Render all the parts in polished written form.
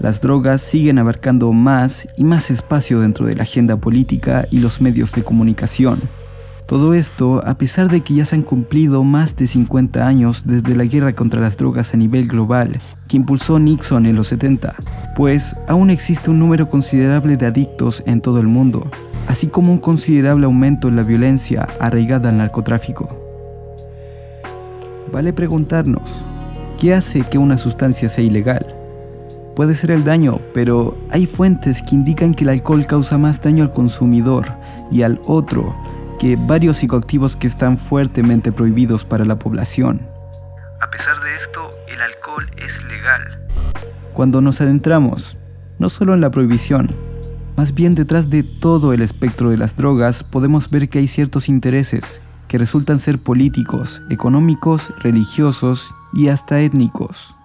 Las drogas siguen abarcando más y más espacio dentro de la agenda política y los medios de comunicación. Todo esto a pesar de que ya se han cumplido más de 50 años desde la guerra contra las drogas a nivel global que impulsó Nixon en los 70, pues aún existe un número considerable de adictos en todo el mundo, así como un considerable aumento en la violencia arraigada al narcotráfico. Vale preguntarnos, ¿qué hace que una sustancia sea ilegal? Puede ser el daño, pero hay fuentes que indican que el alcohol causa más daño al consumidor y al otro que varios psicoactivos que están fuertemente prohibidos para la población. A pesar de esto, el alcohol es legal. Cuando nos adentramos, no solo en la prohibición, más bien detrás de todo el espectro de las drogas, podemos ver que hay ciertos intereses que resultan ser políticos, económicos, religiosos y hasta étnicos.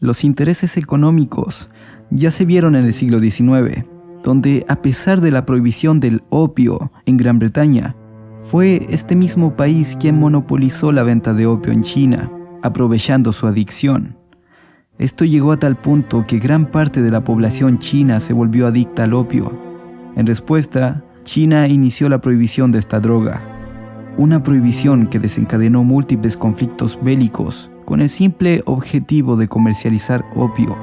Los intereses económicos ya se vieron en el siglo XIX, donde a pesar de la prohibición del opio en Gran Bretaña, fue este mismo país quien monopolizó la venta de opio en China, aprovechando su adicción. Esto llegó a tal punto que gran parte de la población china se volvió adicta al opio. En respuesta, China inició la prohibición de esta droga, una prohibición que desencadenó múltiples conflictos bélicos con el simple objetivo de comercializar opio.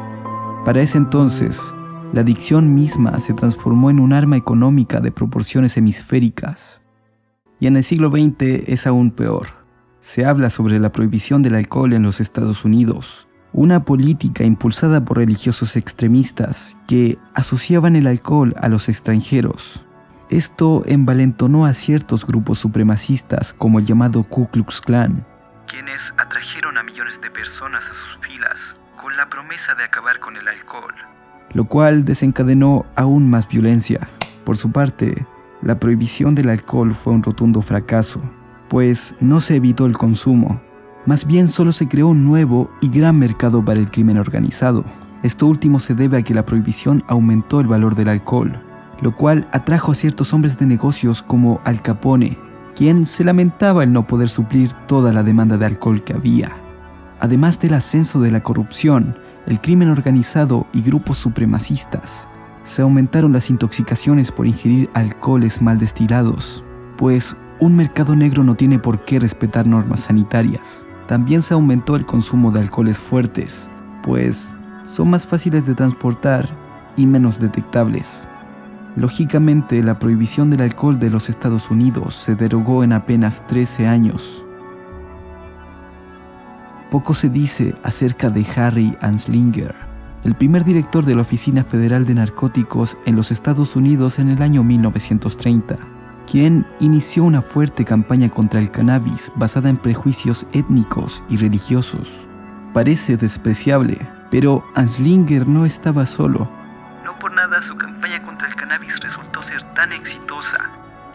Para ese entonces, la adicción misma se transformó en un arma económica de proporciones hemisféricas. Y en el siglo XX es aún peor. Se habla sobre la prohibición del alcohol en los Estados Unidos, una política impulsada por religiosos extremistas que asociaban el alcohol a los extranjeros. Esto envalentonó a ciertos grupos supremacistas como el llamado Ku Klux Klan, quienes atrajeron a millones de personas a sus filas con la promesa de acabar con el alcohol, lo cual desencadenó aún más violencia. Por su parte, la prohibición del alcohol fue un rotundo fracaso, pues no se evitó el consumo. Más bien solo se creó un nuevo y gran mercado para el crimen organizado. Esto último se debe a que la prohibición aumentó el valor del alcohol, lo cual atrajo a ciertos hombres de negocios como Al Capone, quien se lamentaba el no poder suplir toda la demanda de alcohol que había. Además del ascenso de la corrupción, el crimen organizado y grupos supremacistas, se aumentaron las intoxicaciones por ingerir alcoholes mal destilados, pues un mercado negro no tiene por qué respetar normas sanitarias. También se aumentó el consumo de alcoholes fuertes, pues son más fáciles de transportar y menos detectables. Lógicamente, la prohibición del alcohol de los Estados Unidos se derogó en apenas 13 años. Poco se dice acerca de Harry Anslinger, el primer director de la Oficina Federal de Narcóticos en los Estados Unidos en el año 1930, quien inició una fuerte campaña contra el cannabis basada en prejuicios étnicos y religiosos. Parece despreciable, pero Anslinger no estaba solo. No por nada su campaña contra el cannabis resultó ser tan exitosa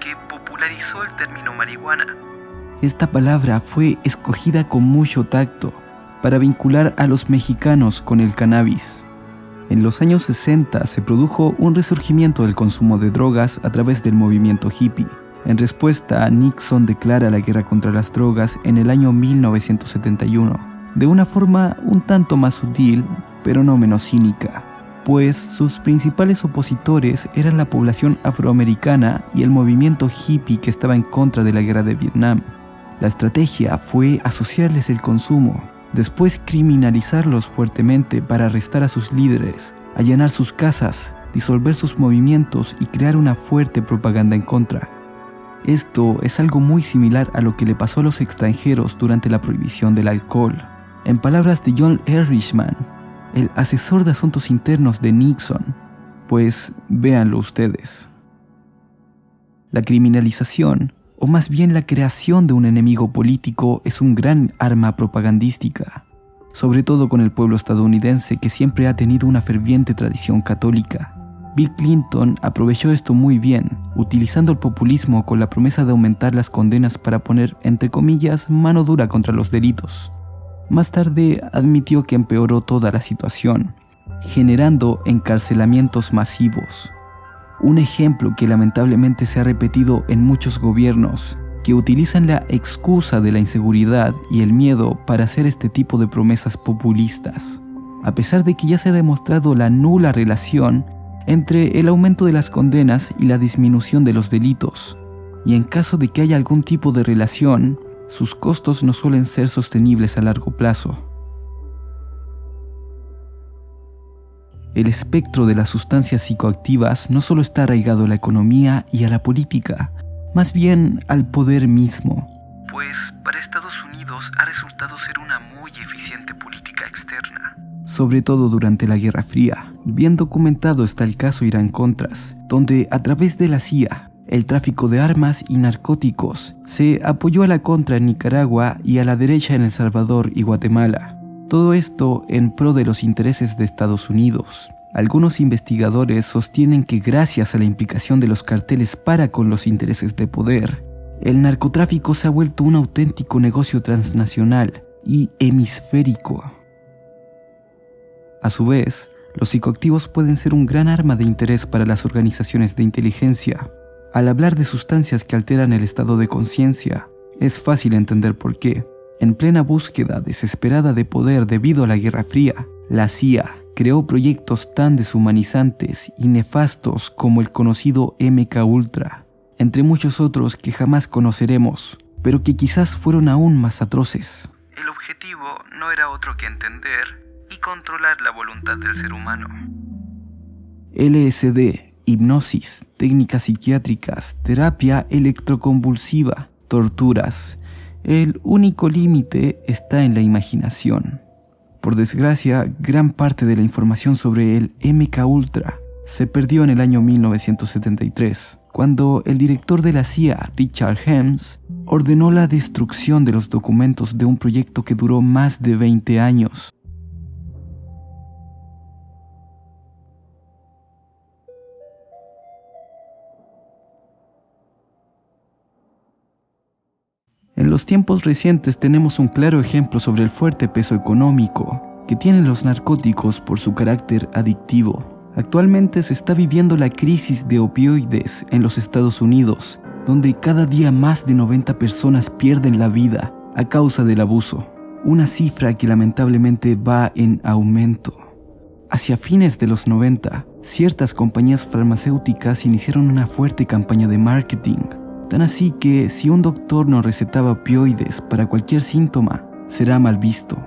que popularizó el término marihuana. Esta palabra fue escogida con mucho tacto para vincular a los mexicanos con el cannabis. En los años 60 se produjo un resurgimiento del consumo de drogas a través del movimiento hippie. En respuesta, Nixon declara la guerra contra las drogas en el año 1971, de una forma un tanto más sutil, pero no menos cínica, pues sus principales opositores eran la población afroamericana y el movimiento hippie que estaba en contra de la guerra de Vietnam. La estrategia fue asociarles el consumo, después criminalizarlos fuertemente para arrestar a sus líderes, allanar sus casas, disolver sus movimientos y crear una fuerte propaganda en contra. Esto es algo muy similar a lo que le pasó a los extranjeros durante la prohibición del alcohol. En palabras de John Ehrlichman, el asesor de asuntos internos de Nixon, pues véanlo ustedes. La criminalización, o más bien la creación de un enemigo político, es un gran arma propagandística, sobre todo con el pueblo estadounidense que siempre ha tenido una ferviente tradición católica. Bill Clinton aprovechó esto muy bien, utilizando el populismo con la promesa de aumentar las condenas para poner, entre comillas, mano dura contra los delitos. Más tarde admitió que empeoró toda la situación, generando encarcelamientos masivos. Un ejemplo que lamentablemente se ha repetido en muchos gobiernos que utilizan la excusa de la inseguridad y el miedo para hacer este tipo de promesas populistas. a pesar de que ya se ha demostrado la nula relación entre el aumento de las condenas y la disminución de los delitos. Y en caso de que haya algún tipo de relación, sus costos no suelen ser sostenibles a largo plazo. El espectro de las sustancias psicoactivas no solo está arraigado a la economía y a la política, más bien al poder mismo. Pues para Estados Unidos ha resultado ser una muy eficiente política externa. Sobre todo durante la Guerra Fría. Bien documentado está el caso Irán-Contras, donde a través de la CIA, el tráfico de armas y narcóticos se apoyó a la contra en Nicaragua y a la derecha en El Salvador y Guatemala. Todo esto en pro de los intereses de Estados Unidos. Algunos investigadores sostienen que gracias a la implicación de los carteles para con los intereses de poder, el narcotráfico se ha vuelto un auténtico negocio transnacional y hemisférico. A su vez, los psicoactivos pueden ser un gran arma de interés para las organizaciones de inteligencia. Al hablar de sustancias que alteran el estado de conciencia, es fácil entender por qué. En plena búsqueda desesperada de poder debido a la Guerra Fría, la CIA creó proyectos tan deshumanizantes y nefastos como el conocido MKUltra, entre muchos otros que jamás conoceremos, pero que quizás fueron aún más atroces. El objetivo no era otro que entender y controlar la voluntad del ser humano. LSD, hipnosis, técnicas psiquiátricas, terapia electroconvulsiva, torturas. El único límite está en la imaginación. Por desgracia, gran parte de la información sobre el MKUltra se perdió en el año 1973, cuando el director de la CIA, Richard Helms, ordenó la destrucción de los documentos de un proyecto que duró más de 20 años. En los tiempos recientes tenemos un claro ejemplo sobre el fuerte peso económico que tienen los narcóticos por su carácter adictivo. Actualmente se está viviendo la crisis de opioides en los Estados Unidos, donde cada día más de 90 personas pierden la vida a causa del abuso, una cifra que lamentablemente va en aumento. Hacia fines de los 90, ciertas compañías farmacéuticas iniciaron una fuerte campaña de marketing. Tan así que si un doctor no recetaba opioides para cualquier síntoma, será mal visto.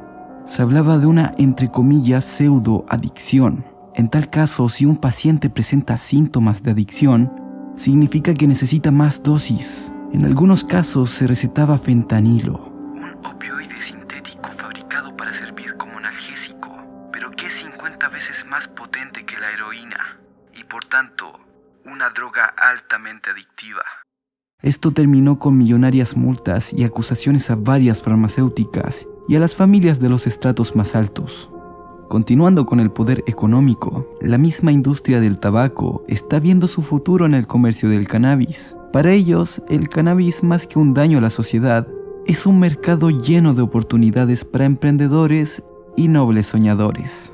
Se hablaba de una, entre comillas, pseudoadicción. En tal caso, si un paciente presenta síntomas de adicción, significa que necesita más dosis. En algunos casos se recetaba fentanilo, un opioide sintético fabricado para servir como analgésico, pero que es 50 veces más potente que la heroína, y por tanto, una droga altamente adictiva. Esto terminó con millonarias multas y acusaciones a varias farmacéuticas y a las familias de los estratos más altos. Continuando con el poder económico, la misma industria del tabaco está viendo su futuro en el comercio del cannabis. Para ellos, el cannabis, más que un daño a la sociedad, es un mercado lleno de oportunidades para emprendedores y nobles soñadores.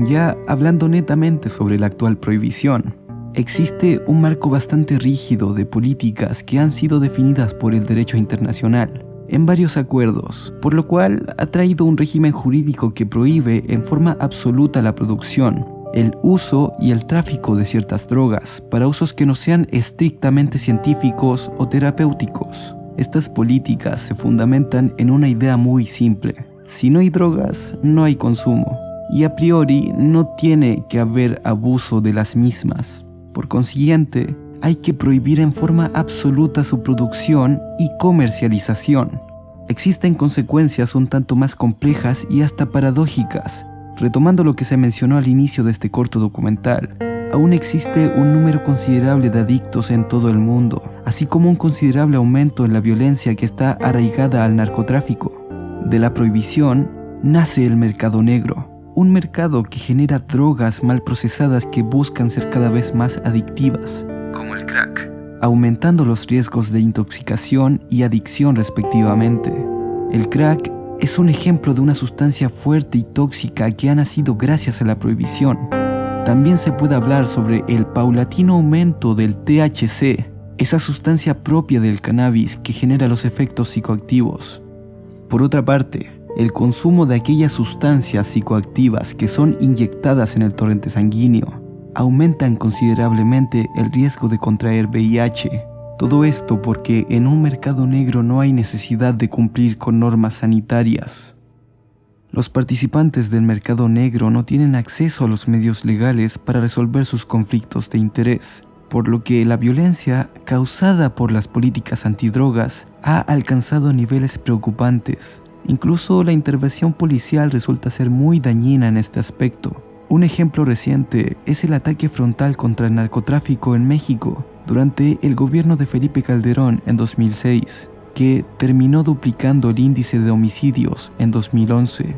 Ya hablando netamente sobre la actual prohibición, existe un marco bastante rígido de políticas que han sido definidas por el derecho internacional en varios acuerdos, por lo cual ha traído un régimen jurídico que prohíbe en forma absoluta la producción, el uso y el tráfico de ciertas drogas para usos que no sean estrictamente científicos o terapéuticos. Estas políticas se fundamentan en una idea muy simple: si no hay drogas, no hay consumo. Y a priori no tiene que haber abuso de las mismas. Por consiguiente, hay que prohibir en forma absoluta su producción y comercialización. Existen consecuencias un tanto más complejas y hasta paradójicas. Retomando lo que se mencionó al inicio de este corto documental, aún existe un número considerable de adictos en todo el mundo, así como un considerable aumento en la violencia que está arraigada al narcotráfico. De la prohibición nace el mercado negro. Un mercado que genera drogas mal procesadas que buscan ser cada vez más adictivas, como el crack, aumentando los riesgos de intoxicación y adicción respectivamente. El crack es un ejemplo de una sustancia fuerte y tóxica que ha nacido gracias a la prohibición. También se puede hablar sobre el paulatino aumento del THC, esa sustancia propia del cannabis que genera los efectos psicoactivos. Por otra parte, el consumo de aquellas sustancias psicoactivas que son inyectadas en el torrente sanguíneo aumentan considerablemente el riesgo de contraer VIH. Todo esto porque en un mercado negro no hay necesidad de cumplir con normas sanitarias. Los participantes del mercado negro no tienen acceso a los medios legales para resolver sus conflictos de interés, por lo que la violencia causada por las políticas antidrogas ha alcanzado niveles preocupantes. Incluso la intervención policial resulta ser muy dañina en este aspecto. Un ejemplo reciente es el ataque frontal contra el narcotráfico en México durante el gobierno de Felipe Calderón en 2006, que terminó duplicando el índice de homicidios en 2011.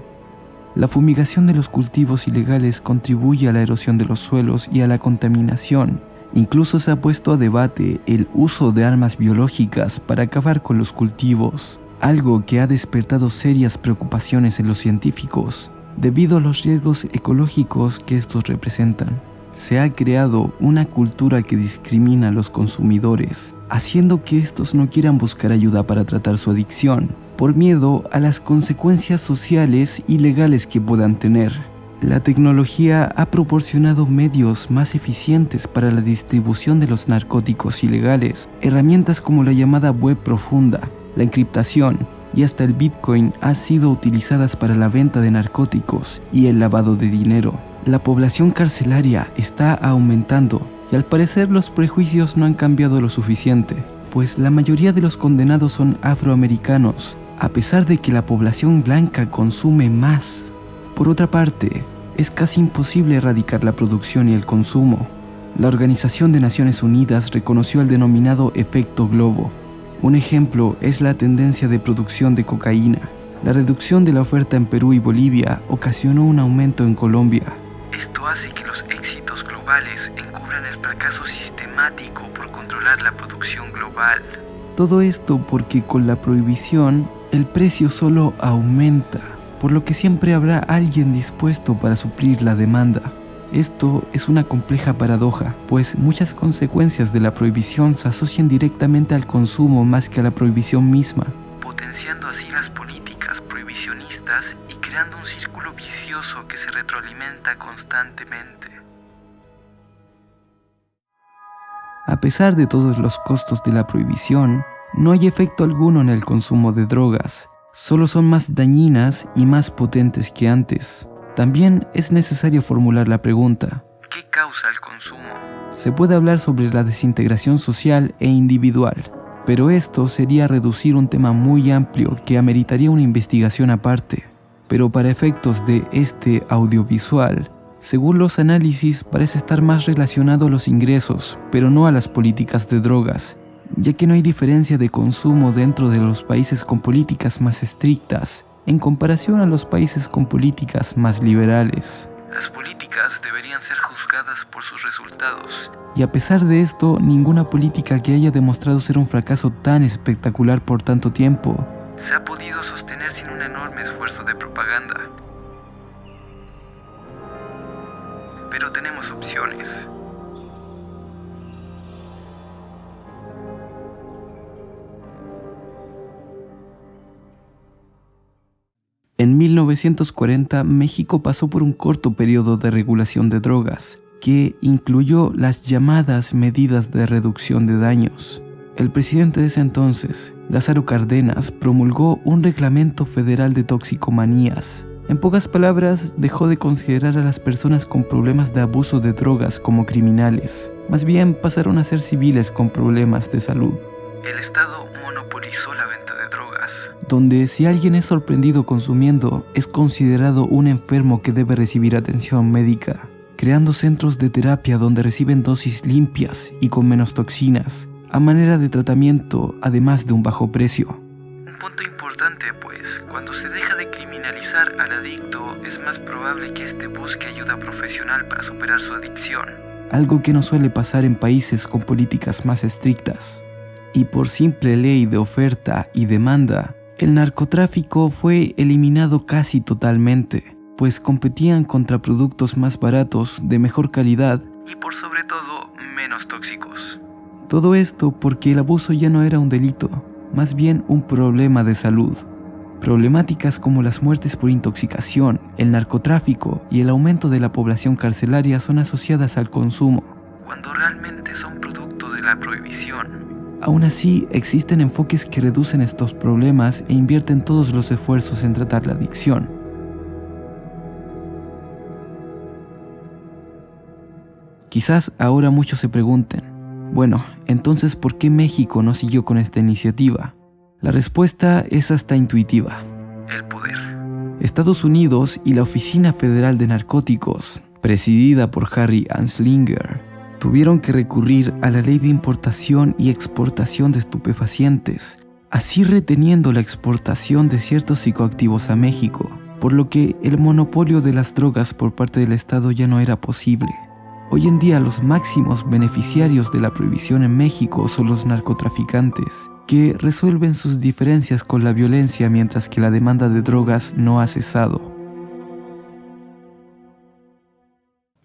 La fumigación de los cultivos ilegales contribuye a la erosión de los suelos y a la contaminación. Incluso se ha puesto a debate el uso de armas biológicas para acabar con los cultivos, algo que ha despertado serias preocupaciones en los científicos, debido a los riesgos ecológicos que estos representan. Se ha creado una cultura que discrimina a los consumidores, haciendo que estos no quieran buscar ayuda para tratar su adicción, por miedo a las consecuencias sociales y legales que puedan tener. La tecnología ha proporcionado medios más eficientes para la distribución de los narcóticos ilegales. Herramientas como la llamada web profunda, la encriptación y hasta el Bitcoin han sido utilizadas para la venta de narcóticos y el lavado de dinero. La población carcelaria está aumentando y al parecer los prejuicios no han cambiado lo suficiente, pues la mayoría de los condenados son afroamericanos, a pesar de que la población blanca consume más. Por otra parte, es casi imposible erradicar la producción y el consumo. La Organización de Naciones Unidas reconoció el denominado efecto globo. Un ejemplo es la tendencia de producción de cocaína. La reducción de la oferta en Perú y Bolivia ocasionó un aumento en Colombia. Esto hace que los éxitos globales encubran el fracaso sistemático por controlar la producción global. Todo esto porque con la prohibición, el precio solo aumenta, por lo que siempre habrá alguien dispuesto para suplir la demanda. Esto es una compleja paradoja, pues muchas consecuencias de la prohibición se asocian directamente al consumo más que a la prohibición misma, potenciando así las políticas prohibicionistas y creando un círculo vicioso que se retroalimenta constantemente. A pesar de todos los costos de la prohibición, no hay efecto alguno en el consumo de drogas, solo son más dañinas y más potentes que antes. También es necesario formular la pregunta: ¿qué causa el consumo? Se puede hablar sobre la desintegración social e individual, pero esto sería reducir un tema muy amplio que ameritaría una investigación aparte. Pero para efectos de este audiovisual, según los análisis, parece estar más relacionado a los ingresos, pero no a las políticas de drogas, ya que no hay diferencia de consumo dentro de los países con políticas más estrictas en comparación a los países con políticas más liberales. Las políticas deberían ser juzgadas por sus resultados, y a pesar de esto, ninguna política que haya demostrado ser un fracaso tan espectacular por tanto tiempo se ha podido sostener sin un enorme esfuerzo de propaganda. Pero tenemos opciones. En 1940, México pasó por un corto periodo de regulación de drogas, que incluyó las llamadas medidas de reducción de daños. El presidente de ese entonces, Lázaro Cárdenas, promulgó un reglamento federal de toxicomanías. En pocas palabras, dejó de considerar a las personas con problemas de abuso de drogas como criminales. Más bien pasaron a ser civiles con problemas de salud. El Estado monopolizó la venta de drogas, donde si alguien es sorprendido consumiendo, es considerado un enfermo que debe recibir atención médica, creando centros de terapia donde reciben dosis limpias y con menos toxinas, a manera de tratamiento, además de un bajo precio. Un punto importante, pues, cuando se deja de criminalizar al adicto, es más probable que éste busque ayuda profesional para superar su adicción, algo que no suele pasar en países con políticas más estrictas. Y por simple ley de oferta y demanda, el narcotráfico fue eliminado casi totalmente, pues competían contra productos más baratos, de mejor calidad y por sobre todo menos tóxicos. Todo esto porque el abuso ya no era un delito, más bien un problema de salud. Problemáticas como las muertes por intoxicación, el narcotráfico y el aumento de la población carcelaria son asociadas al consumo, cuando realmente son producto de la prohibición. Aún así, existen enfoques que reducen estos problemas e invierten todos los esfuerzos en tratar la adicción. Quizás ahora muchos se pregunten, bueno, entonces ¿por qué México no siguió con esta iniciativa? La respuesta es hasta intuitiva: el poder. Estados Unidos y la Oficina Federal de Narcóticos, presidida por Harry Anslinger, tuvieron que recurrir a la ley de importación y exportación de estupefacientes, así reteniendo la exportación de ciertos psicoactivos a México, por lo que el monopolio de las drogas por parte del Estado ya no era posible. Hoy en día los máximos beneficiarios de la prohibición en México son los narcotraficantes, que resuelven sus diferencias con la violencia mientras que la demanda de drogas no ha cesado.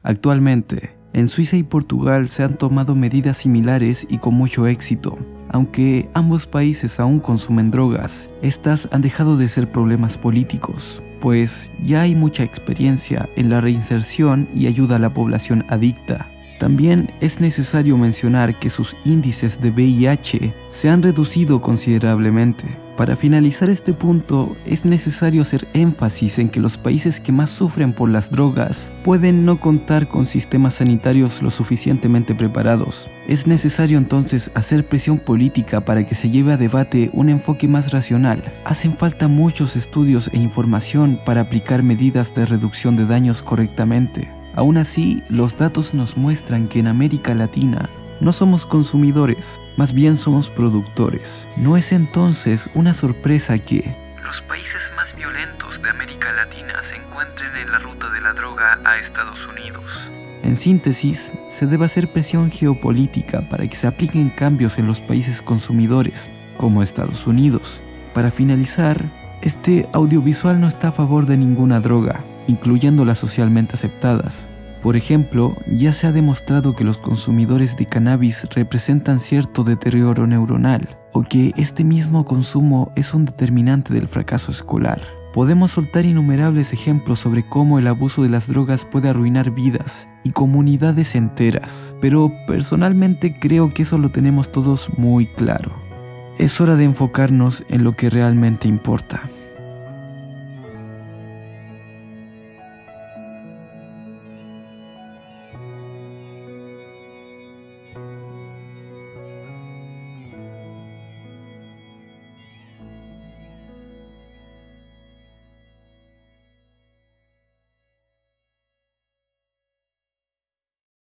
Actualmente, en Suiza y Portugal se han tomado medidas similares y con mucho éxito. Aunque ambos países aún consumen drogas, estas han dejado de ser problemas políticos, pues ya hay mucha experiencia en la reinserción y ayuda a la población adicta. También es necesario mencionar que sus índices de VIH se han reducido considerablemente. Para finalizar este punto, es necesario hacer énfasis en que los países que más sufren por las drogas pueden no contar con sistemas sanitarios lo suficientemente preparados. Es necesario entonces hacer presión política para que se lleve a debate un enfoque más racional. Hacen falta muchos estudios e información para aplicar medidas de reducción de daños correctamente. Aún así, los datos nos muestran que en América Latina no somos consumidores, más bien somos productores. No es entonces una sorpresa que los países más violentos de América Latina se encuentren en la ruta de la droga a Estados Unidos. En síntesis, se debe hacer presión geopolítica para que se apliquen cambios en los países consumidores, como Estados Unidos. Para finalizar, este audiovisual no está a favor de ninguna droga, incluyendo las socialmente aceptadas. Por ejemplo, ya se ha demostrado que los consumidores de cannabis representan cierto deterioro neuronal, o que este mismo consumo es un determinante del fracaso escolar. Podemos soltar innumerables ejemplos sobre cómo el abuso de las drogas puede arruinar vidas y comunidades enteras, pero personalmente creo que eso lo tenemos todos muy claro. Es hora de enfocarnos en lo que realmente importa.